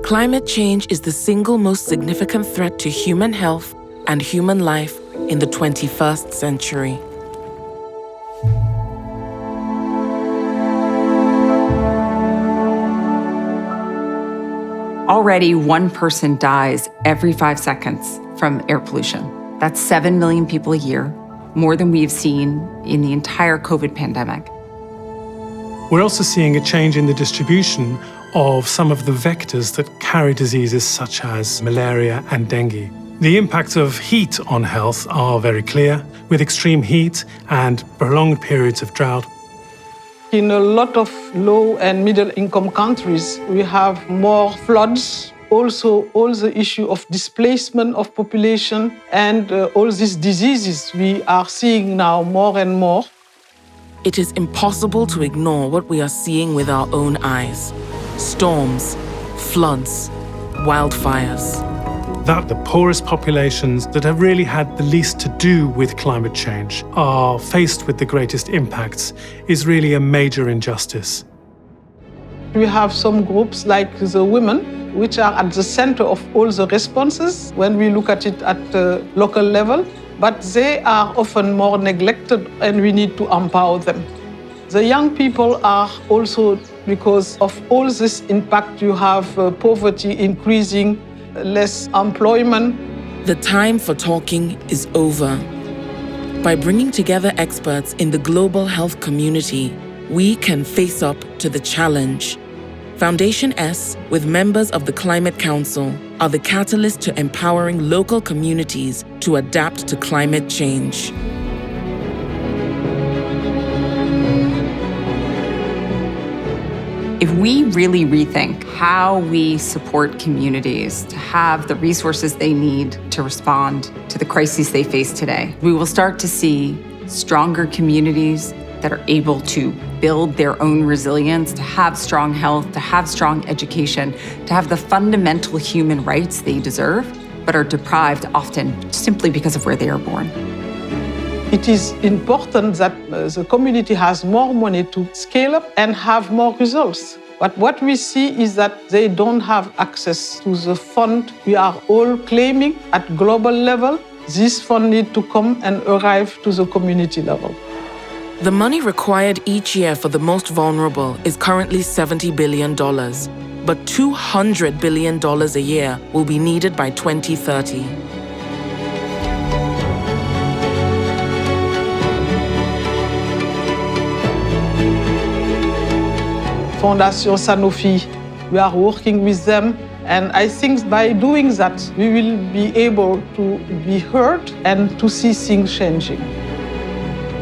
Climate change is the single most significant threat to human health and human life in the 21st century. Already, one person dies every 5 seconds from air pollution. That's 7 million people a year, more than we've seen in the entire COVID pandemic. We're also seeing a change in the distribution of some of the vectors that carry diseases such as malaria and dengue. The impacts of heat on health are very clear, with extreme heat and prolonged periods of drought. In a lot of low and middle income countries, we have more floods, also all the issue of displacement of population and all these diseases we are seeing now more and more. It is impossible to ignore what we are seeing with our own eyes. Storms, floods, wildfires. That the poorest populations that have really had the least to do with climate change are faced with the greatest impacts is really a major injustice. We have some groups like the women, which are at the center of all the responses when we look at it at the local level, but they are often more neglected and we need to empower them. The young people are also, because of all this impact, you have poverty increasing, less employment. The time for talking is over. By bringing together experts in the global health community, we can face up to the challenge. Foundation S, with members of the Climate Council, are the catalyst to empowering local communities to adapt to climate change. If we really rethink how we support communities to have the resources they need to respond to the crises they face today, we will start to see stronger communities that are able to build their own resilience, to have strong health, to have strong education, to have the fundamental human rights they deserve, but are deprived often simply because of where they are born. It is important that the community has more money to scale up and have more results. But what we see is that they don't have access to the fund we are all claiming at global level. This fund needs to come and arrive to the community level. The money required each year for the most vulnerable is currently $70 billion, but $200 billion a year will be needed by 2030. Fondation Sanofi, we are working with them, and I think by doing that, we will be able to be heard and to see things changing.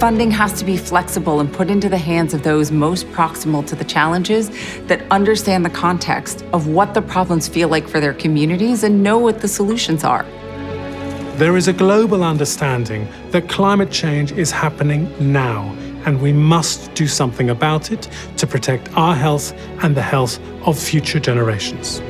Funding has to be flexible and put into the hands of those most proximal to the challenges that understand the context of what the problems feel like for their communities and know what the solutions are. There is a global understanding that climate change is happening now, and we must do something about it to protect our health and the health of future generations.